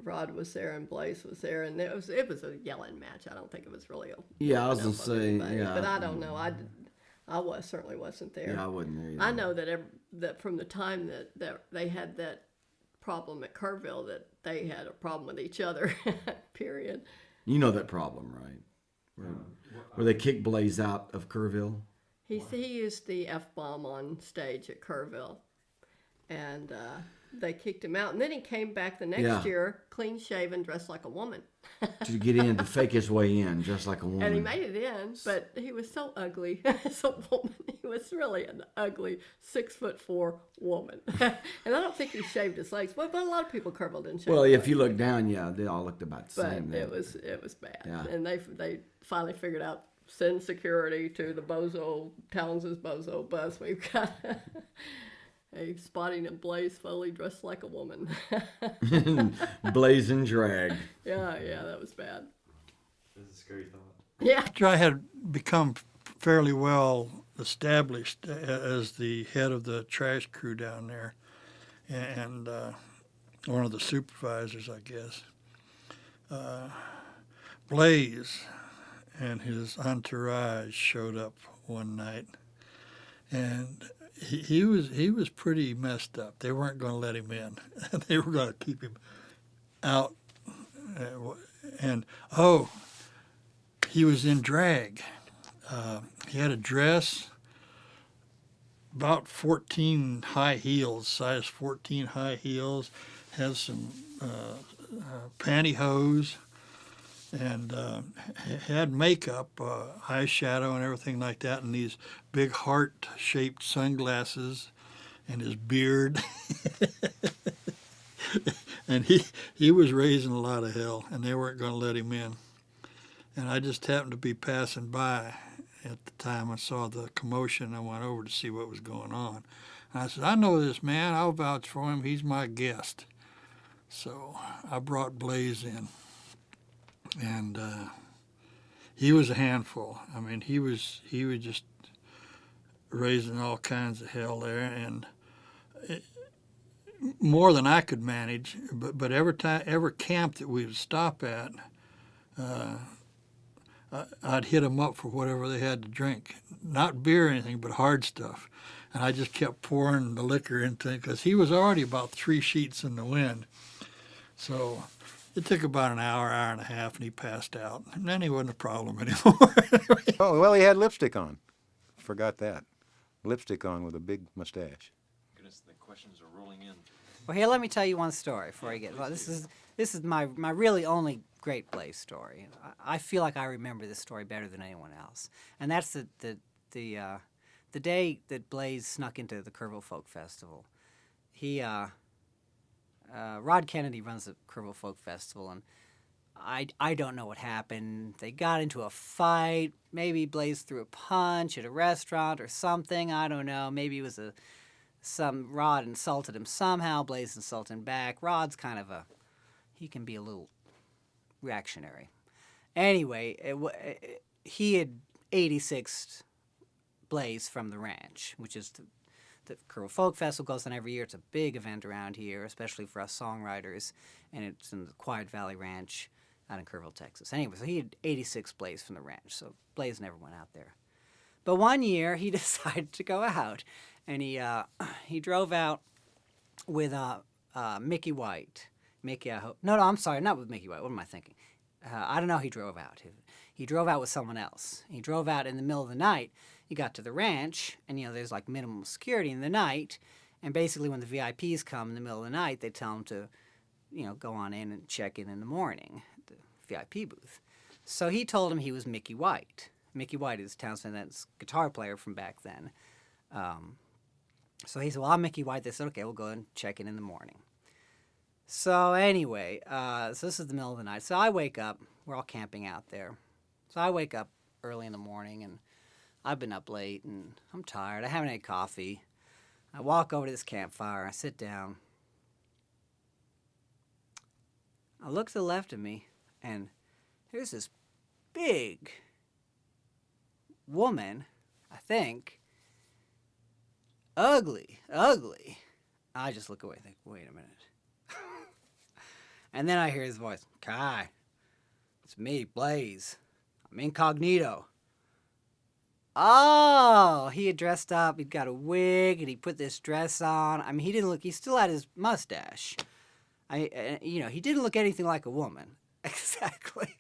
Rod was there and Blaze was there, and it was a yelling match. I don't think it was really a yeah. I was gonna say yeah, but I don't know. I certainly wasn't there. Yeah, I wasn't there either. I know that from the time that they had that problem at Kerrville, that they had a problem with each other. Period. You know that problem, right? Where they kicked Blaze out of Kerrville. He used the F-bomb on stage at Kerrville, and they kicked him out. And then he came back the next year, clean shaven, dressed like a woman. To get in, to fake his way in, just like a woman. And he made it in, but he was so ugly as a woman. He was really an ugly 6'4" woman. And I don't think he shaved his legs, but a lot of people Kerrville didn't shave. Well, their if you legs. look down, yeah, they all looked about the same. But it was bad. Yeah. And they finally figured out, send security to the Bozo, Townsend's Bozo bus. We've got a spotting of Blaze Foley dressed like a woman. Blaze and drag. Yeah, that was bad. That's a scary thought. Yeah. After I had become fairly well established as the head of the trash crew down there, and one of the supervisors, I guess, Blaze and his entourage showed up one night, and he was pretty messed up. They weren't going to let him in. They were going to keep him out. And he was in drag. He had a dress, about 14 high heels, size 14 high heels, has some pantyhose, and had makeup, eyeshadow and everything like that, and these big heart-shaped sunglasses, and his beard. And he was raising a lot of hell, and they weren't going to let him in. And I just happened to be passing by at the time. I saw the commotion. I went over to see what was going on. And I said, I know this man. I'll vouch for him. He's my guest. So I brought Blaze in. And he was a handful. I mean, he was just raising all kinds of hell there, and more than I could manage. But every camp that we would stop at, I'd hit them up for whatever they had to drink, not beer or anything, but hard stuff. And I just kept pouring the liquor into it because he was already about 3 sheets in the wind. So it took about an hour and a half, and he passed out. And then he wasn't a problem anymore. Oh, well, he had lipstick on. Forgot that. Lipstick on with a big mustache. Goodness, the questions are rolling in. Well, here, let me tell you one story before I get. Well, this is my really only great Blaze story. I feel like I remember this story better than anyone else, and that's the day that Blaze snuck into the Kerrville Folk Festival. Rod Kennedy runs the Kerrville Folk Festival, and I don't know what happened. They got into a fight. Maybe Blaze threw a punch at a restaurant or something. I don't know. Maybe it was Rod insulted him somehow. Blaze insulted him back. Rod's kind of he can be a little reactionary. Anyway, he had 86'd Blaze from the ranch, which is the Kerrville Folk Festival goes on every year. It's a big event around here, especially for us songwriters, and it's in the Quiet Valley Ranch out in Kerrville, Texas. Anyway, so he had 86 Blaze from the ranch, so Blaze never went out there. But one year, he decided to go out, and he drove out with Mickey White. No, I'm sorry, not with Mickey White. What am I thinking? I don't know. He drove out. He drove out with someone else. He drove out in the middle of the night. He got to the ranch, and there's like minimum security in the night, and basically when the VIPs come in the middle of the night, they tell them to, go on in and check in the morning, the VIP booth. So he told him he was Mickey White. Mickey White is Townsend's guitar player from back then. So he said, well, I'm Mickey White. They said, okay, we'll go and check in the morning. So anyway, so this is the middle of the night. So I wake up. We're all camping out there. So I wake up early in the morning, and I've been up late, and I'm tired. I haven't had coffee. I walk over to this campfire. I sit down. I look to the left of me, and there's this big woman, I think, ugly. I just look away and think, wait a minute. And then I hear his voice, Kai, it's me, Blaze. I'm incognito. Oh, he had dressed up. He'd got a wig, and he put this dress on. I mean, he still had his mustache. He didn't look anything like a woman. Exactly.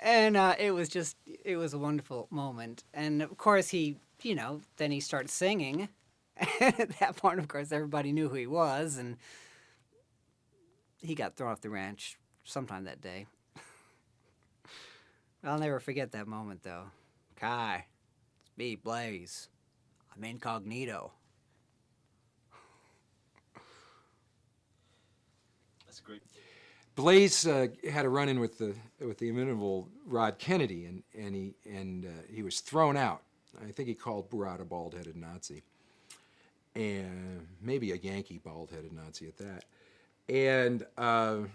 And it was a wonderful moment. And of course, then he starts singing. And at that point, of course, everybody knew who he was, and he got thrown off the ranch sometime that day. I'll never forget that moment, though. Kai, it's me, Blaze. I'm incognito. That's great. Blaze had a run-in with the inimitable Rod Kennedy, and he was thrown out. I think he called Rod a bald-headed Nazi, and maybe a Yankee bald-headed Nazi at that. And so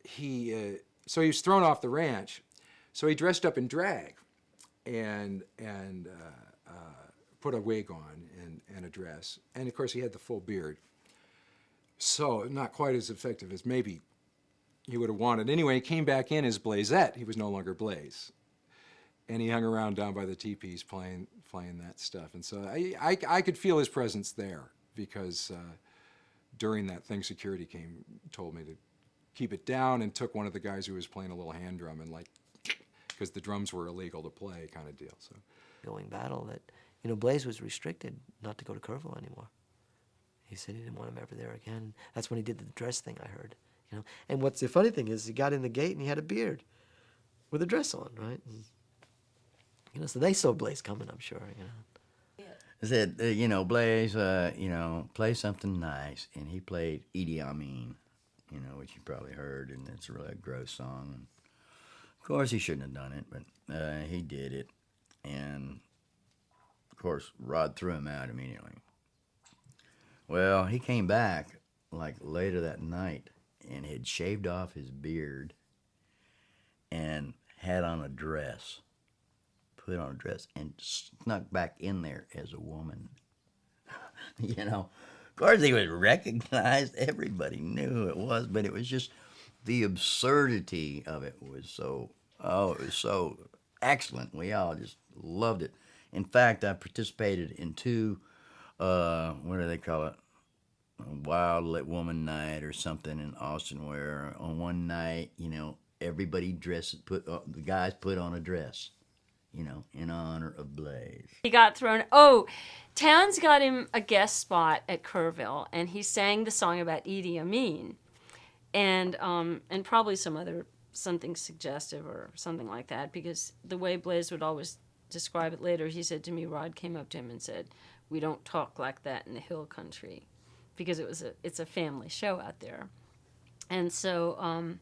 he was thrown off the ranch. So he dressed up in drag, and put a wig on and a dress, and of course he had the full beard. So not quite as effective as maybe he would have wanted. Anyway, he came back in as Blazette. He was no longer Blaze. And he hung around down by the teepees playing that stuff. And so I could feel his presence there, because during that thing, security told me to keep it down, and took one of the guys who was playing a little hand drum and because the drums were illegal to play kind of deal. So going battle that, Blaze was restricted not to go to Kerrville anymore. He said he didn't want him ever there again. That's when he did the dress thing, I heard. And what's the funny thing is, he got in the gate and he had a beard with a dress on, right? And, so they saw Blaze coming, I'm sure. I said, Blaze, play something nice, and he played Idi Amin, which you probably heard, and it's really a gross song. And of course, he shouldn't have done it, but he did it, and of course, Rod threw him out immediately. Well, he came back later that night and had shaved off his beard and had on a dress, put on a dress, and snuck back in there as a woman. Of course he was recognized. Everybody knew who it was, but it was just the absurdity of it was so excellent. We all just loved it. In fact, I participated in two, what do they call it? Wild Woman Night or something in Austin, where on one night, everybody the guys put on a dress, in honor of Blaze. He got thrown. Towns got him a guest spot at Kerrville, and he sang the song about Idi Amin, and probably something suggestive or something like that, because the way Blaze would always describe it later, he said to me, Rod came up to him and said, "We don't talk like that in the hill country," because it's a family show out there. And so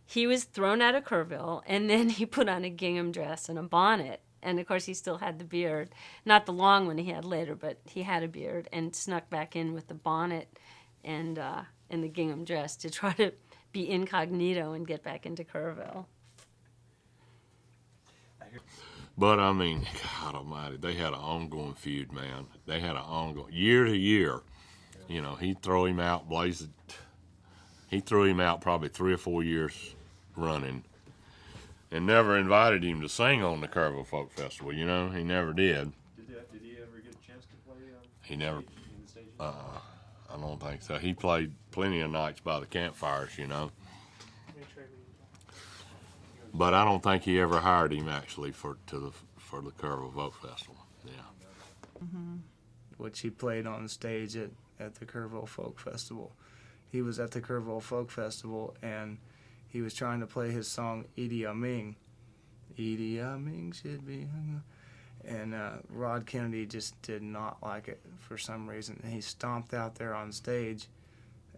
he was thrown out of Kerrville, and then he put on a gingham dress and a bonnet. And, of course, he still had the beard. Not the long one he had later, but he had a beard, and snuck back in with the bonnet and the gingham dress to try to be incognito and get back into Kerrville. But, I mean, God almighty, they had an ongoing feud, man. They had an ongoing, year to year. He'd throw him out, Blaze. He threw him out probably 3 or 4 years running, and never invited him to sing on the Kerrville Folk Festival. He never did. Did he ever get a chance to play? He never. In the stage? I don't think so. He played plenty of nights by the campfires, But I don't think he ever hired him actually for the Kerrville Folk Festival. Yeah. Mm-hmm. Which he played on stage at the Kerrville Folk Festival. He was at the Kerrville Folk Festival, and he was trying to play his song Idi Amin. Idi Amin should be. And Rod Kennedy just did not like it for some reason. He stomped out there on stage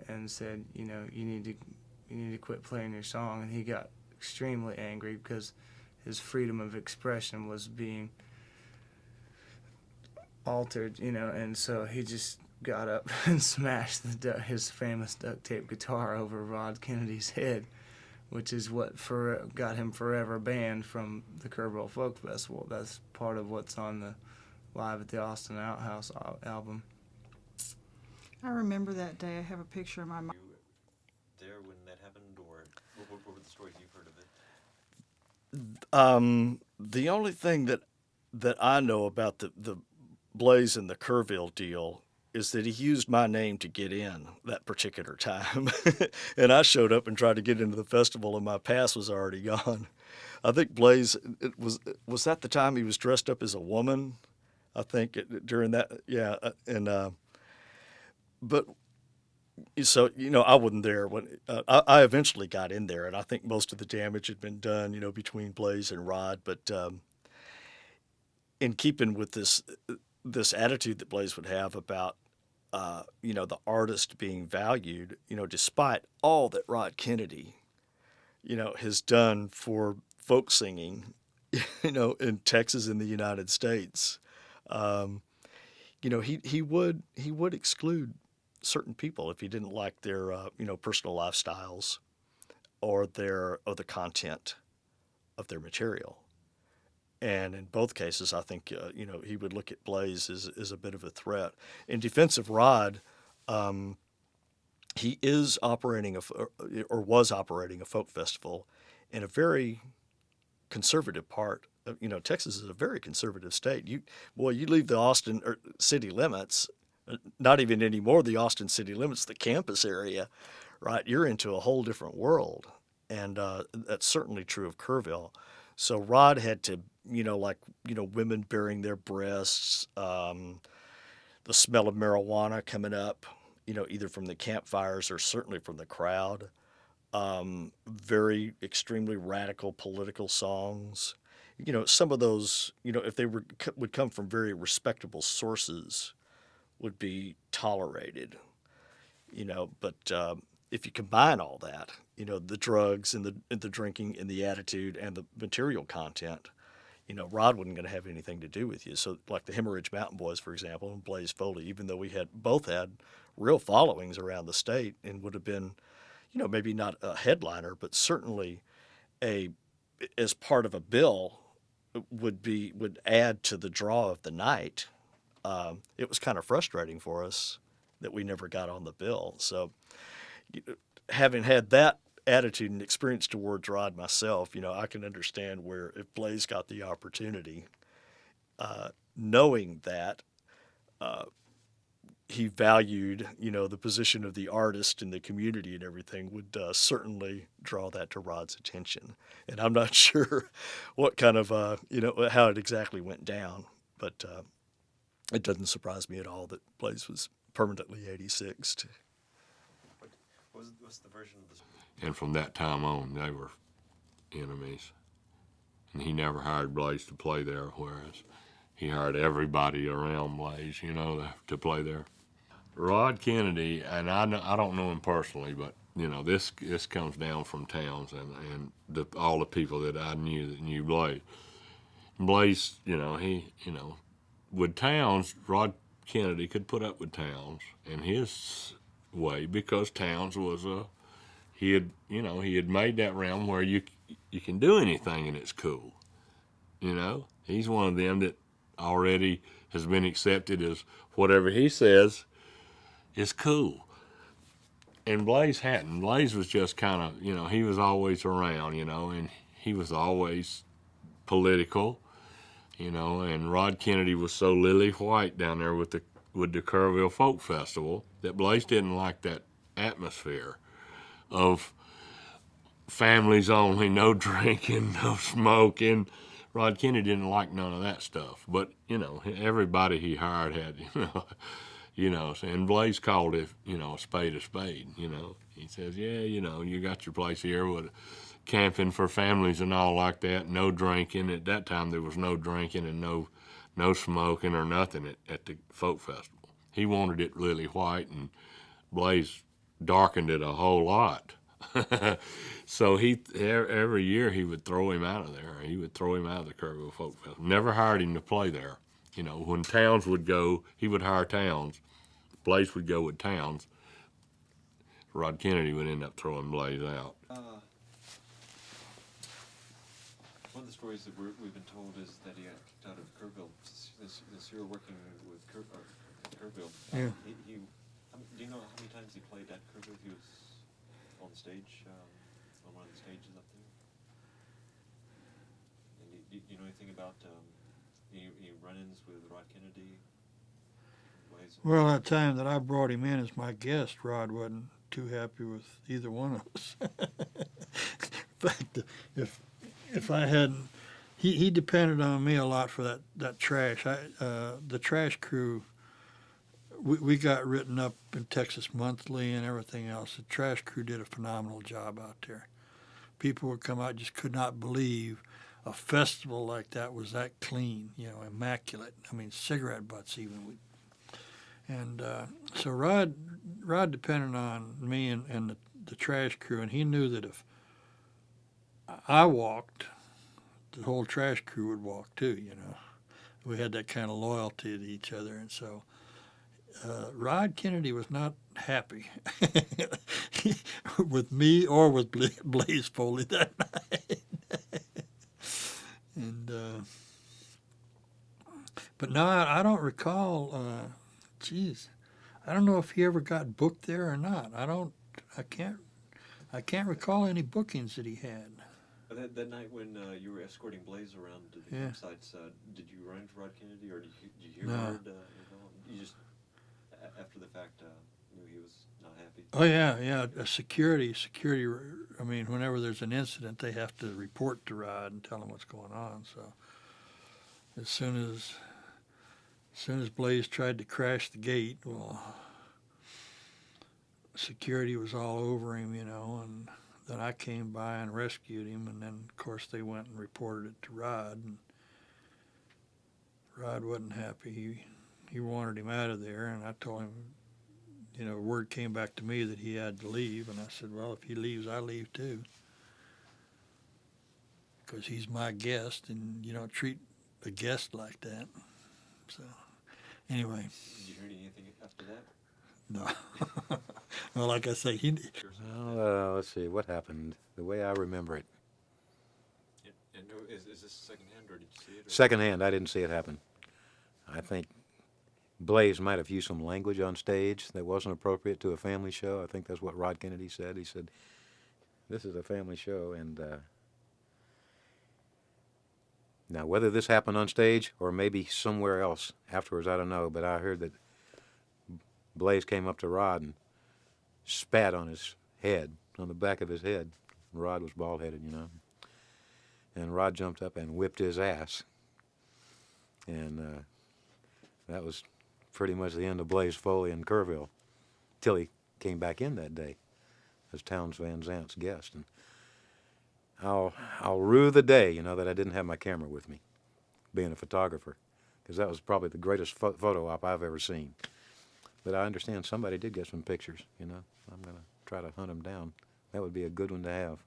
and said, you need to quit playing your song. And he got extremely angry because his freedom of expression was being altered, and so he just got up and smashed his famous duct tape guitar over Rod Kennedy's head, which is what got him forever banned from the Kerrville Folk Festival. That's part of what's on the Live at the Austin Outhouse album. I remember that day. I have a picture in my mind. There when What were the stories you've heard of it? The only thing that I know about the Blaze and the Kerrville deal is that he used my name to get in that particular time. And I showed up and tried to get into the festival, and my pass was already gone. I think Blaze, was that the time he was dressed up as a woman? I think during that, yeah. But so, I wasn't there when I eventually got in there, and I think most of the damage had been done, between Blaze and Rod. But in keeping with this attitude that Blaze would have about, the artist being valued, despite all that Rod Kennedy, has done for folk singing, in Texas and the United States, he would exclude certain people if he didn't like their, personal lifestyles or the content of their material. And in both cases, I think, he would look at Blaze as a bit of a threat. In defense of Rod, he is operating was operating a folk festival in a very conservative part of, Texas is a very conservative state. You leave the Austin city limits, not even anymore the Austin city limits, the campus area, right? You're into a whole different world. And that's certainly true of Kerrville. So Rod had to, women baring their breasts, the smell of marijuana coming up, either from the campfires or certainly from the crowd. Very extremely radical political songs. Some of those, if they would come from very respectable sources, would be tolerated. But if you combine all that, the drugs and the drinking and the attitude and the material content, Rod wasn't going to have anything to do with you. So like the Hemorrhage Mountain Boys, for example, and Blaze Foley, even though we both had real followings around the state and would have been, maybe not a headliner, but certainly as part of a bill would add to the draw of the night. It was kind of frustrating for us that we never got on the bill. So having had that attitude and experience towards Rod myself, I can understand where if Blaze got the opportunity, knowing that he valued, the position of the artist in the community and everything, would certainly draw that to Rod's attention. And I'm not sure what kind of, how it exactly went down, but it doesn't surprise me at all that Blaze was permanently 86'd. What's the version of this? And from that time on, they were enemies. And he never hired Blaze to play there, whereas he hired everybody around Blaze, to play there. Rod Kennedy, and I don't know him personally, but this comes down from Towns and all the people that I knew that knew Blaze. Blaze, with Towns, Rod Kennedy could put up with Towns in his way because Towns was he had made that realm where you can do anything and it's cool. He's one of them that already has been accepted as whatever he says is cool. And Blaze hadn't. Blaze was just kind of, he was always around, and he was always political, and Rod Kennedy was so lily white down there with the Kerrville Folk Festival that Blaze didn't like that atmosphere of families only, no drinking, no smoking. Rod Kennedy didn't like none of that stuff. But, everybody he hired had, and Blaze called it, a spade a spade, He says, yeah, you got your place here with camping for families and all like that, no drinking. At that time, there was no drinking and no smoking or nothing at the folk festival. He wanted it lily white, and Blaze darkened it a whole lot. So every year he would throw him out of there. He would throw him out of the Kerrville Folk Festival. Never hired him to play there. When Towns would go, he would hire Towns. Blaze would go with Towns. Rod Kennedy would end up throwing Blaze out. One of the stories that we've been told is that he got kicked out of Kerrville. This year working with Kerrville. Yeah. Do you know how many times he played at Kerrville? He was on stage. on one of the stages up there? And do you know anything about any run-ins with Rod Kennedy? Well, that time that I brought him in as my guest, Rod wasn't too happy with either one of us. In fact, if I hadn't, he depended on me a lot for that trash. The trash crew, we got written up in Texas Monthly and everything else. The trash crew did a phenomenal job out there. People would come out, just could not believe a festival like that was that clean, immaculate. I mean, cigarette butts even. And so Rod depended on me and the trash crew, and he knew that if I walked, the whole trash crew would walk too, We had that kind of loyalty to each other, and so Rod Kennedy was not happy with me or with Blaze Foley that night. And but no, I don't recall. I don't know if he ever got booked there or not. I can't recall any bookings that he had. That night when you were escorting Blaze around to the campsites, did you run into Rod Kennedy, or did you hear word? You just after the fact knew he was not happy. Oh yeah. Security. I mean, whenever there's an incident, they have to report to Rod and tell him what's going on. So as soon as Blaze tried to crash the gate, well, security was all over him, and then I came by and rescued him, and then, of course, they went and reported it to Rod, and Rod wasn't happy. He wanted him out of there, and I told him, word came back to me that he had to leave, and I said, well, if he leaves, I leave too, because he's my guest, and you don't treat a guest like that. So, anyway. Did you hear anything after that? No. Well, like I say, Well, let's see, what happened? The way I remember it. And is this secondhand, or did you see it? Secondhand, I didn't see it happen. I think Blaze might have used some language on stage that wasn't appropriate to a family show. I think that's what Rod Kennedy said. He said, this is a family show, and now whether this happened on stage or maybe somewhere else afterwards, I don't know, but I heard that Blaze came up to Rod and spat on his head, on the back of his head. Rod was bald-headed, And Rod jumped up and whipped his ass. And that was pretty much the end of Blaze Foley in Kerrville, till he came back in that day as Townes Van Zant's guest. And I'll rue the day, that I didn't have my camera with me, being a photographer, because that was probably the greatest photo op I've ever seen. But I understand somebody did get some pictures, I'm going to try to hunt them down. That would be a good one to have.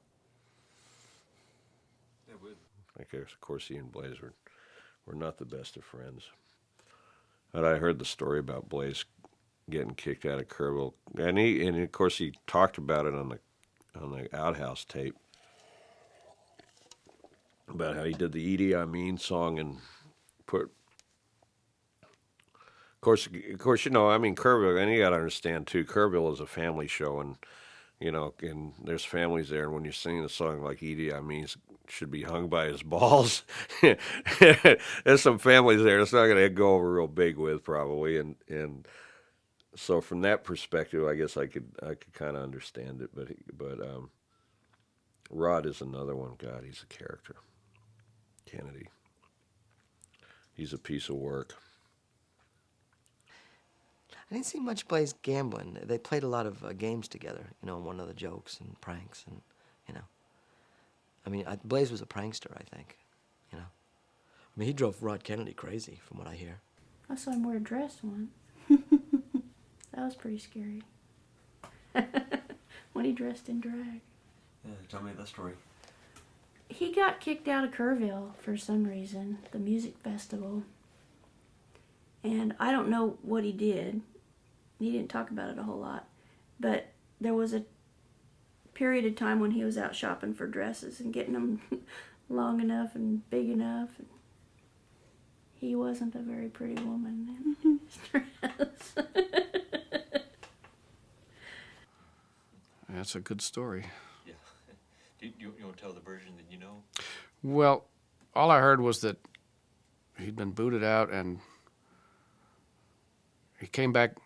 That would. I guess, of course, he and Blaze were not the best of friends. But I heard the story about Blaze getting kicked out of Kerrville, and of course he talked about it on the Outhouse tape about how he did the Idi Amin song and put. Of course, Kerrville, and you got to understand, too, Kerrville is a family show, and, and there's families there, and when you're singing a song like Idi Amin should be hung by his balls, there's some families there it's not going to go over real big with, probably, and so from that perspective, I guess I could kind of understand it, but Rod is another one. God, he's a character. Kennedy. He's a piece of work. I didn't see much Blaze gambling. They played a lot of games together, one of the jokes and pranks, and, I mean, Blaze was a prankster, I think, I mean, he drove Rod Kennedy crazy, from what I hear. I saw him wear a dress once. That was pretty scary. When he dressed in drag. Yeah, tell me that story. He got kicked out of Kerrville for some reason, the music festival. And I don't know what he did. He didn't talk about it a whole lot. But there was a period of time when he was out shopping for dresses and getting them long enough and big enough. And he wasn't a very pretty woman in his dress. That's a good story. Yeah. You want to tell the version that you know? Well, all I heard was that he'd been booted out and he came back.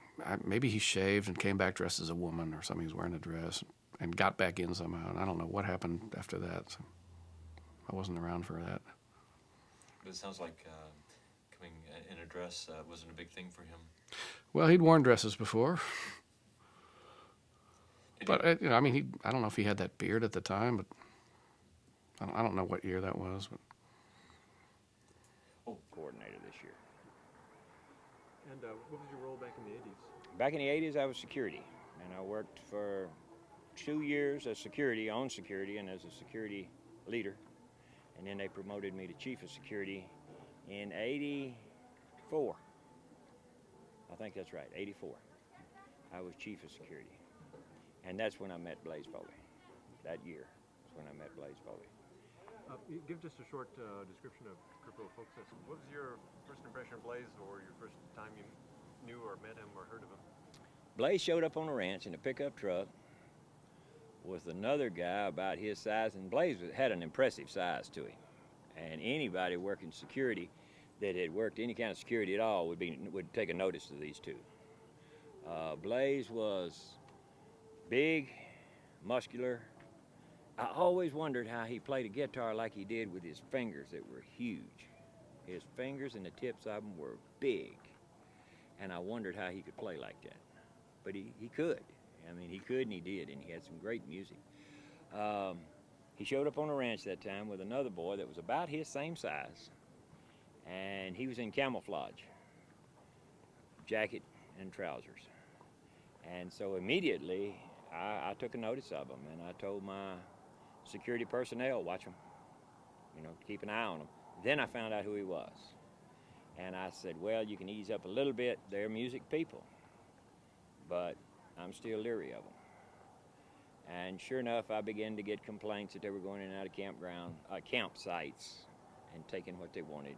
Maybe he shaved and came back dressed as a woman or something. He was wearing a dress and got back in somehow. And I don't know what happened after that. So I wasn't around for that. But it sounds like coming in a dress wasn't a big thing for him. Well, he'd worn dresses before. But, I don't know if he had that beard at the time, but I don't know what year that was. But. Coordinator this year. And what was your role back in the 80s? Back in the 80s, I was security, and I worked for 2 years as security, on security, and as a security leader. And then they promoted me to chief of security in 84. I think that's right, 84. I was chief of security. And that's when I met Blaze Foley. That year is when I met Blaze Foley. Give just a short description of Kerrville Folk Festival. What was your first impression of Blaze, or your first time you knew or met him or heard of him? Blaze showed up on the ranch in a pickup truck with another guy about his size, and Blaze had an impressive size to him. And anybody working security that had worked any kind of security at all would take a notice of these two. Blaze was big, muscular. I always wondered how he played a guitar like he did with his fingers that were huge. His fingers and the tips of them were big. And I wondered how he could play like that. But he could. I mean, he could and he did, and he had some great music. He showed up on the ranch that time with another boy that was about his same size, and he was in camouflage, jacket and trousers. And so immediately, I took a notice of him, and I told my security personnel, watch him, keep an eye on him. Then I found out who he was. And I said, well, you can ease up a little bit. They're music people, but I'm still leery of them. And sure enough, I began to get complaints that they were going in and out of campsites and taking what they wanted.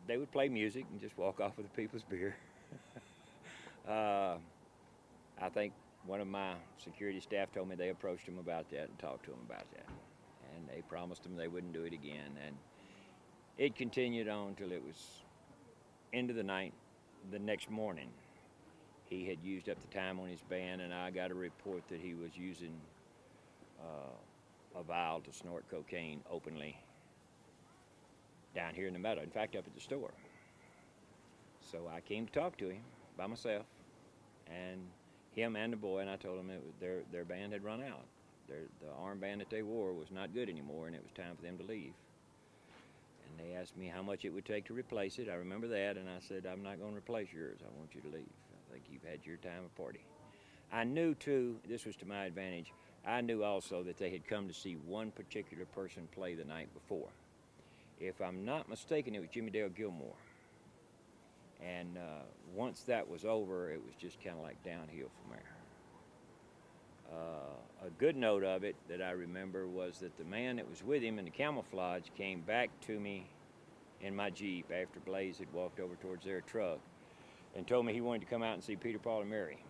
They would play music and just walk off with the people's beer. I think one of my security staff told me they approached him about that and talked to him about that. And they promised him they wouldn't do it again. And it continued on till it was into the night. The next morning, he had used up the time on his band, and I got a report that he was using a vial to snort cocaine openly down here in the meadow, in fact, up at the store. So I came to talk to him by myself, and him and the boy, and I told him their band had run out. The armband that they wore was not good anymore, and it was time for them to leave. And they asked me how much it would take to replace it. I remember that, and I said, I'm not going to replace yours. I want you to leave. I think you've had your time of party. I knew, too, this was to my advantage, I knew also that they had come to see one particular person play the night before. If I'm not mistaken, it was Jimmy Dale Gilmore. And once that was over, it was just kind of like downhill from there. A good note of it that I remember was that the man that was with him in the camouflage came back to me in my Jeep after Blaze had walked over towards their truck and told me he wanted to come out and see Peter, Paul, and Mary.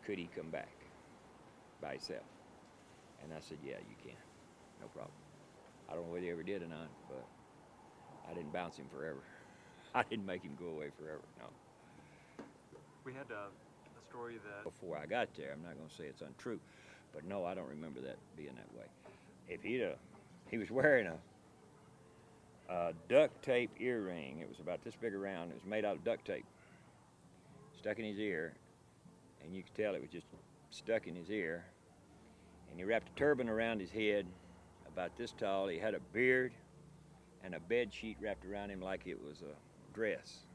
Could he come back by himself? And I said, yeah, you can. No problem. I don't know whether he ever did or not, but I didn't bounce him forever. I didn't make him go away forever, no. We had a story that... Before I got there, I'm not going to say it's untrue, but no, I don't remember that being that way. If he was wearing a duct tape earring. It was about this big around. It was made out of duct tape, stuck in his ear, and you could tell it was just stuck in his ear. And he wrapped a turban around his head about this tall. He had a beard and a bed sheet wrapped around him like it was a dress.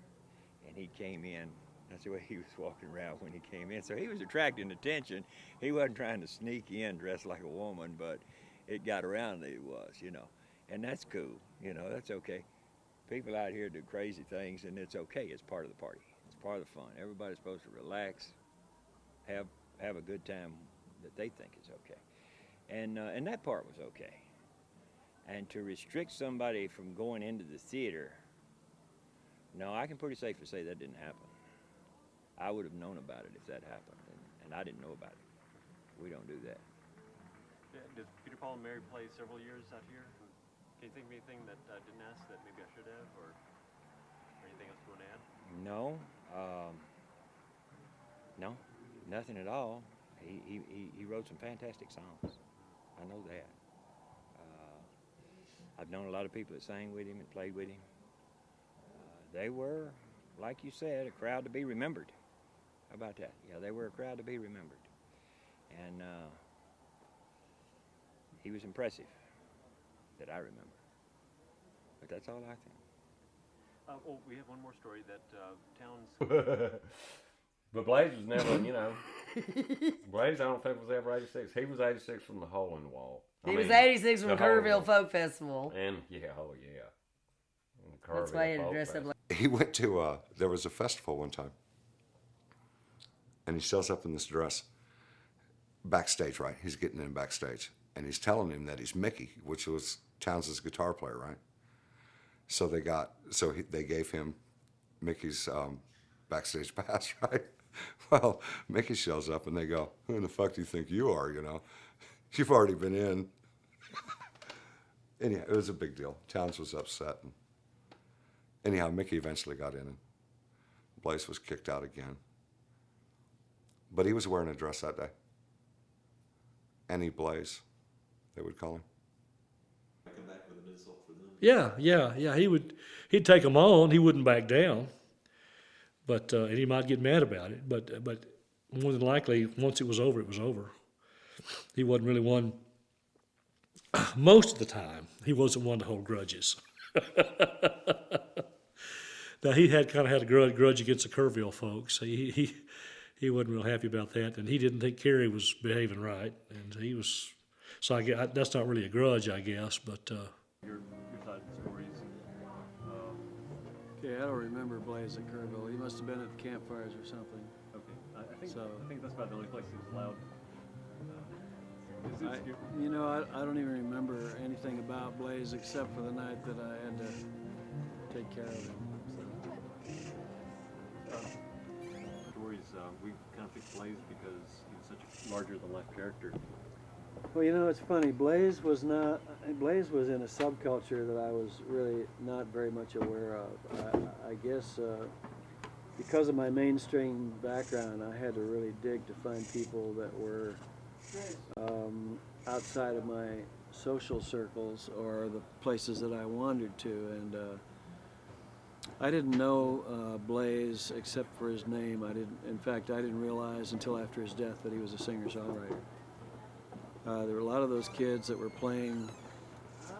And he came in. That's the way he was walking around when he came in. So he was attracting attention. He wasn't trying to sneak in dressed like a woman, but it got around that he was, And that's cool, that's okay. People out here do crazy things, and it's okay. It's part of the party. It's part of the fun. Everybody's supposed to relax, have a good time that they think is okay. And that part was okay. And to restrict somebody from going into the theater, no, I can pretty safely say that didn't happen. I would have known about it if that happened, and I didn't know about it. We don't do that. Did Peter, Paul, and Mary play several years out here? Can you think of anything that I didn't ask that maybe I should have, or anything else you want to add? No, no, nothing at all. He wrote some fantastic songs. I know that. I've known a lot of people that sang with him and played with him. They were, like you said, a crowd to be remembered. How about that? Yeah, they were a crowd to be remembered. And he was impressive, that I remember. But that's all I think. Well, we have one more story that Towns... But Blaze was never, you know, Blaze I don't think was ever 86. He was 86 from the hole in the wall. He was 86 from the Kerrville Folk Festival. And, yeah, oh yeah. That's why he had to dress up like... He went to, there was a festival one time. And he shows up in this dress. Backstage, right? He's getting in backstage. And he's telling him that he's Mickey, which was Towns' guitar player, right? So they gave him Mickey's backstage pass, right? Well, Mickey shows up and they go, "Who in the fuck do you think you are, you know? You've already been in." Anyhow, it was a big deal. Towns was upset. And anyhow, Mickey eventually got in and Blaze was kicked out again. But he was wearing a dress that day. Any Blaze, they would call him. Come back with an insult for them. Yeah. He'd take them on. He wouldn't back down. But and he might get mad about it. But more than likely, once it was over, it was over. He wasn't really one. Most of the time, he wasn't one to hold grudges. Now he had a grudge against the Kerrville folks. He wasn't real happy about that, and he didn't think Kerry was behaving right, and he was. So that's not really a grudge, I guess, but. Your side of the stories. Okay, I don't remember Blaze at Kerrville. He must have been at the campfires or something. Okay, I think that's about the only place he was loud. I don't even remember anything about Blaze except for the night that I had to take care of him. Stories, we kind of picked Blaze because he was such a larger-than-life character. Well, it's funny. Blaze was in a subculture that I was really not very much aware of. I guess because of my mainstream background, I had to really dig to find people that were outside of my social circles or the places that I wandered to. And I didn't know Blaze except for his name. In fact, I didn't realize until after his death that he was a singer-songwriter. There were a lot of those kids that were playing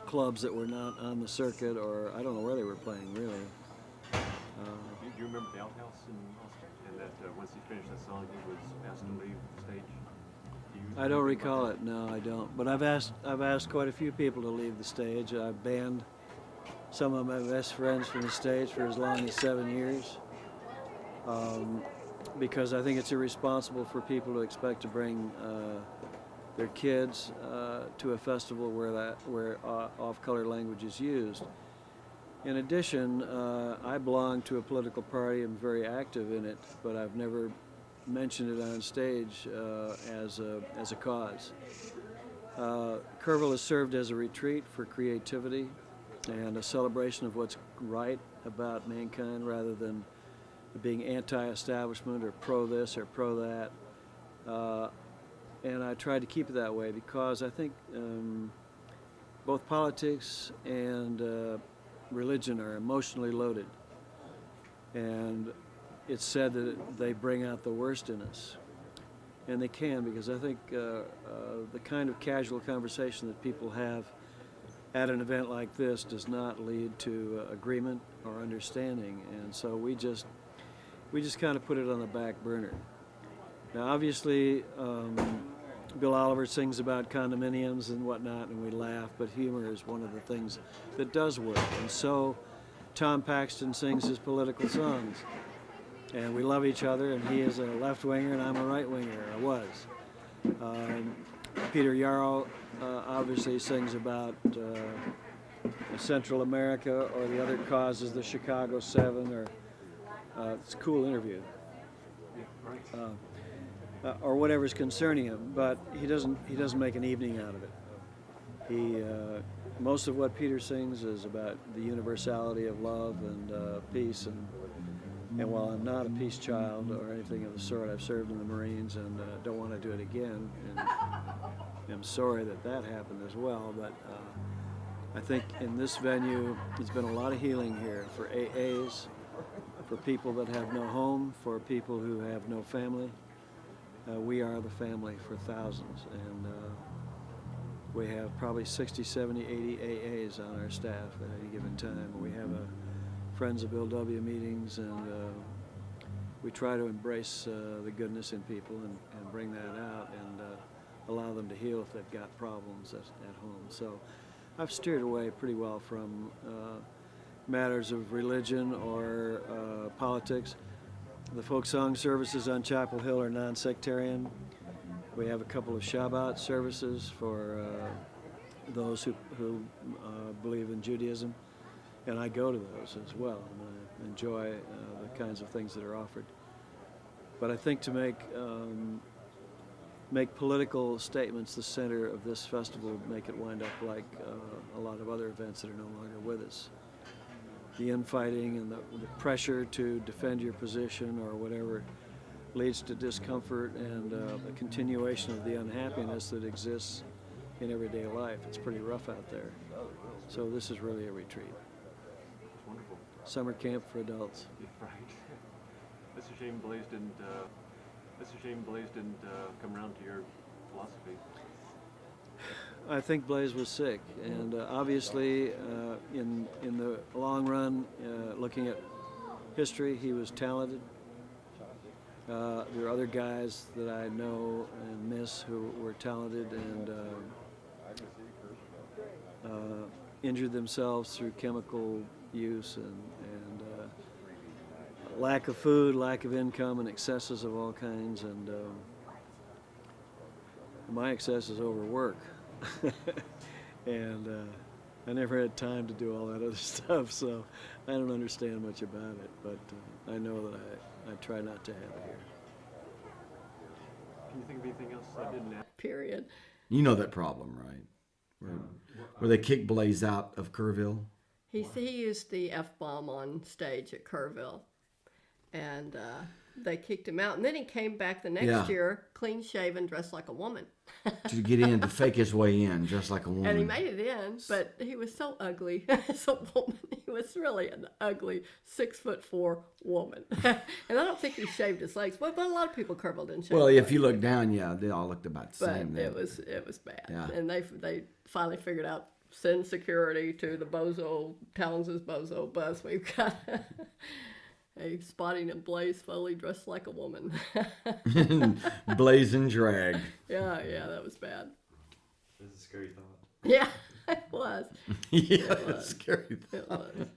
clubs that were not on the circuit, or I don't know where they were playing, really. Do you remember the outhouse in Austin? And that once he finished that song, he was asked to leave the stage? I don't recall it. No, I don't. But I've asked quite a few people to leave the stage. I've banned some of my best friends from the stage for as long as 7 years, because I think it's irresponsible for people to expect to bring their kids to a festival where off-color language is used. In addition, I belong to a political party. I'm very active in it, but I've never mentioned it on stage as a cause. Kerrville has served as a retreat for creativity and a celebration of what's right about mankind rather than being anti-establishment or pro this or pro that. And I tried to keep it that way because I think both politics and religion are emotionally loaded. And it's said that they bring out the worst in us. And they can, because I think the kind of casual conversation that people have at an event like this does not lead to agreement or understanding. And so we just kind of put it on the back burner. Now, obviously, Bill Oliver sings about condominiums and whatnot, and we laugh, but humor is one of the things that does work. And so Tom Paxton sings his political songs. And we love each other, and he is a left-winger, and I'm a right-winger, I was. Peter Yarrow obviously sings about Central America or the other causes, the Chicago 7, or it's a cool interview. or whatever's concerning him, but he doesn't make an evening out of it. He most of what Peter sings is about the universality of love and peace, and while I'm not a peace child or anything of the sort, I've served in the Marines and don't want to do it again, and I'm sorry that happened as well, but I think in this venue there's been a lot of healing here for AAs, for people that have no home, for people who have no family. We are the family for thousands, and we have probably 60, 70, 80 AAs on our staff at any given time. We have Friends of Bill W. meetings, and we try to embrace the goodness in people and bring that out and allow them to heal if they've got problems at home. So I've steered away pretty well from matters of religion or politics. The folk song services on Chapel Hill are non-sectarian. We have a couple of Shabbat services for those who believe in Judaism, and I go to those as well, and I enjoy the kinds of things that are offered. But I think to make political statements the center of this festival make it wind up like a lot of other events that are no longer with us. The infighting and the pressure to defend your position or whatever leads to discomfort and a continuation of the unhappiness that exists in everyday life. It's pretty rough out there. So this is really a retreat. Wonderful. Summer camp for adults. Right. It's a shame Blaze didn't. Come around to your philosophy. I think Blaze was sick, and obviously, in the long run, looking at history, he was talented. There are other guys that I know and miss who were talented and injured themselves through chemical use and lack of food, lack of income, and excesses of all kinds. And my excess is overwork. And I never had time to do all that other stuff, so I don't understand much about it, but I know that I try not to have it here. Can you think of anything else I didn't ask? Period. You know that problem, right? Where they kicked Blaze out of Kerrville? He used the F-bomb on stage at Kerrville, and they kicked him out. And then he came back the next year, clean shaven, dressed like a woman. To get in, to fake his way in, just like a woman. And he made it in, but he was so ugly as a woman. He was really an ugly 6'4" woman. And I don't think he shaved his legs, but a lot of people Kerrville didn't shave. Well, their if you legs. look down, they all looked about the same. But it was bad. Yeah. And they finally figured out, send security to the Bozo, Towns's Bozo bus. We've got a spotting of Blaze Foley dressed like a woman. Blaze and drag. Yeah, that was bad. That's a scary thought. Yeah, it was. Yeah, it was. scary thought. It was.